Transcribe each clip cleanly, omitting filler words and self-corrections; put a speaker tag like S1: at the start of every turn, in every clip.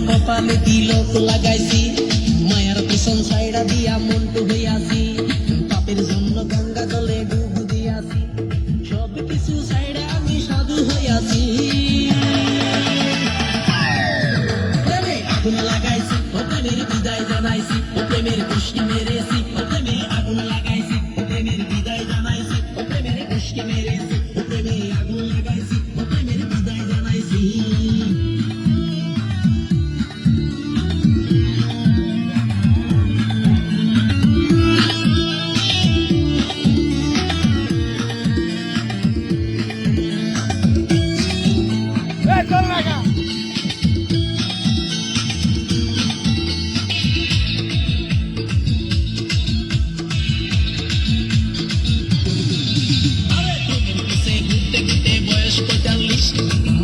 S1: কপালে তিলক লাগাইছি মায়ার পিছন সাইডা দিয়া মন্টু হইয়াছি পাপের জন্য গঙ্গা জলে ডুব দিয়াছি সব কিছু সাইডে আমি সাধু হইয়াছি আগুন লাগাইছি ও প্রেমের বিদায় জানাইছি ও প্রেমের গোষ্ঠী মেরেছি ও প্রেমে আগুন লাগাইছি ও প্রেমের বিদায় জানাইছি ও প্রেমের গোষ্ঠী মেরেছি ও প্রেমে আগুন লাগাইছি ও প্রেমের বিদায় জানাইছি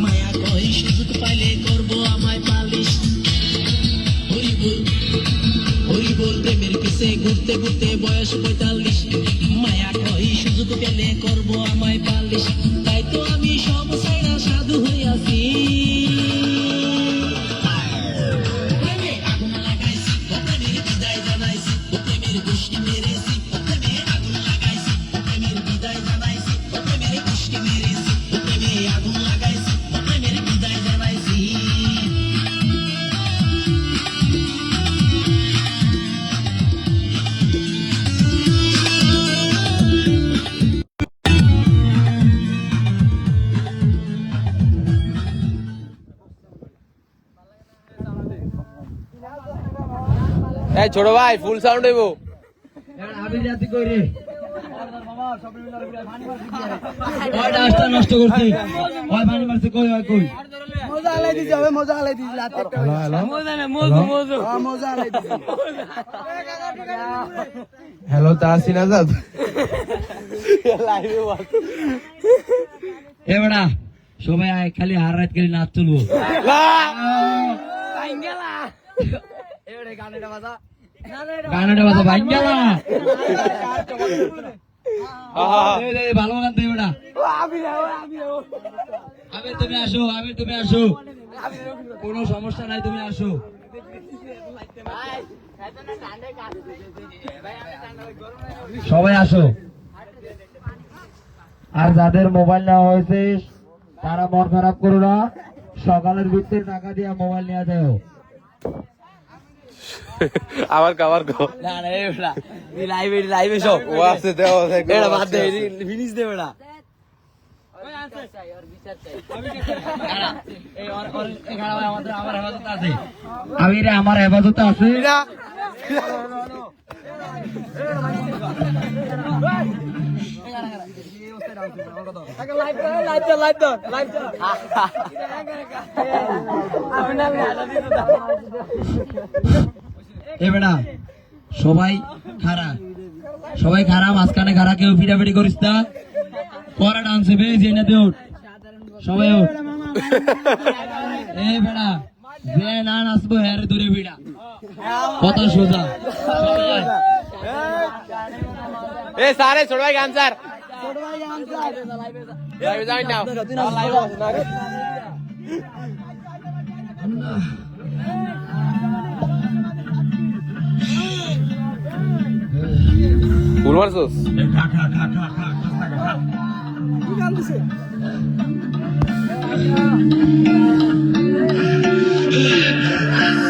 S1: মায়া কই সুযোগ পাইলে করবো আমায় পালিশ হরি বল প্রেমের পিছে ঘুরতে ঘুরতে বয়স 45 মায়া কই সুযোগ পেলে করবো আমায় পালিশ তাই তো আমি সব সাইডা সাধু হইয়াছি প্রেমে আগুন লাগাইছি ও প্রেমের বিদায় জানাইছি ও প্রেমের গোষ্ঠী মেরেছি ও প্রেমে আগুন লাগাইছি ও প্রেমের বিদায় জানাইছি ও প্রেমের গোষ্ঠী মেরেছি ও প্রেমে আগুন লাগাইছি ও প্রেমের বিদায় জানাইছি
S2: এই ছোট ভাই ফুল সাউন্ড হইব
S1: আমি জাতি কই রে ওই ডাস্টটা নষ্ট করছি ওই পানি মারছে কই ওই কই
S3: মজা আলাই দিছি হবে মজা আলাই দিছি রাতে একটা মজা না মজা মজা মজা আলাই দিছি
S2: হ্যালো তাসিন আজাদ লাইভে বল
S1: এ বড়া সবাই খালি হার রাত করে নাচ তুলবো
S3: আইঙ্গেলা এবারে গানেটা বাজা
S1: গানটা বাজা ভাঙ্গালা ভালো গান তো এবারে আমি তুমি আসো কোনো সমস্যা নাই তুমি আসো সবাই আসো আর যাদের মোবাইল নেওয়া হয়েছে তারা মন খারাপ করো না সকালের ভিতরে টাকা দিয়ে মোবাইল নিয়ে যাও
S2: আবার কভার কো
S1: না না এবারে লাইভে সব
S2: ও আছে দেও
S1: এটা বাদ দে ফিনিশ দে এবারে আমার হেফাজতে আছে এবেড়া সবাই খারা মাঝখানে খারা কেউ ফিটাফিটি করিস না পরে ডান্স হবে জেনাতে উঠ সবাই উঠ এই বেড়া যে না নাচবো হ্যারে দূরে ভিড়া কথা সোজা সবাই
S2: এ সারে ছোট ভাই গান স্যার লাইভে যাই নাও ফুল মারছস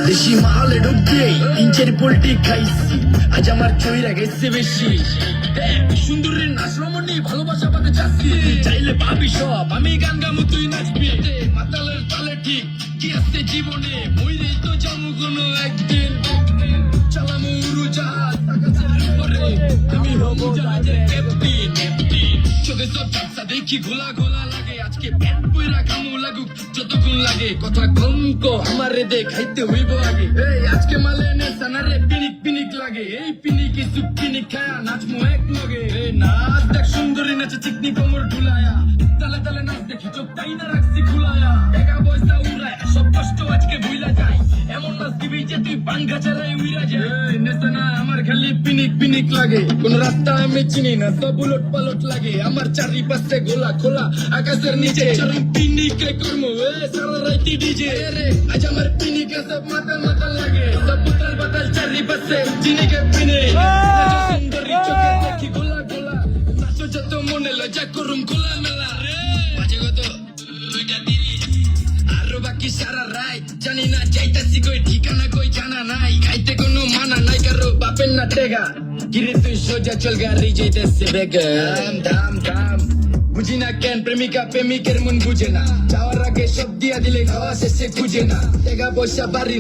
S4: দেশি মালে ঢুকে ইঞ্চের পোল্ট্রি খাইছি
S1: আজ আমার চইরা গেছে বেশি সুন্দরীর নাচরমণি ভালোবাসা পাতে চাচ্ছি চাইলে পাবি সব আমি গান গামু তুই নাচবি মাতালের তালে ঠিক কি আছে জীবনে মইরেই তো জামু কোনো একদিন চালামু উড়োজাহাজ আকাশের উপরে আমি হবো জাহাজের ক্যাপ্টেন চোখে সব ঝাপসা দেখি ঘোলা ঘোলা লাগে আজকে প্যান্ট পইরা খামু লাগুক যতক্ষণ লাগে কথা কম কো আমারে দে খাইতে হইব আগে এই আজকে মালে নে সানারে পিনিক পিনিক লাগে এই পিনিকে সুপ পিনিক খায়া নাচমু এক লগে এই নাচ দেখ সুন্দরী নাচে চিকনি কোমর ঢুলায়া তালে তালে নাচ দেখি চোখ তাই না রাখছি খুলায়া একা পয়সা উড়ায় সব কষ্ট আজকে ভুইলা যায় এমন নাচ দিবি যে তুই পাঙ্গা চারাই উইরা যায় নেসানা আমার খালি পিনিক পিনিক লাগে কোন রাস্তা আমি চিনি না সব উলট পালট লাগে আমার চারিপাশে গোলা খোলা আকাশের নিচে চরম পিনিকে করমু সারা রাইতি ডিজে রে আজ আমার পিনিকে সব মাতাল মাতাল লাগে সব উতাল বাতাল চারিপাশে চিনিকে পিনে সুন্দরী চোখে দেখি গোলা গোলা নাচো যত মনে লজ্জা করুম খোলা মেলা রে বাজে কত 2:30 আর বাকি সারা রাত জানি না যাইতাছি কই ঠিকানা কই জানা নাই খাইতে কোনো মানা নাই কারো বাপের না টেগা গিরে তুই সোজা চল গাড়ি যাইতেছে বেগে দাম দাম দাম বুঝি না কেন প্রেমিকা প্রেমিকের মন বুঝে না যাওয়ার আগে সব দিয়া দিলে খাওয়া শেষে খুঁজে না টেগা পয়সা বাড়ি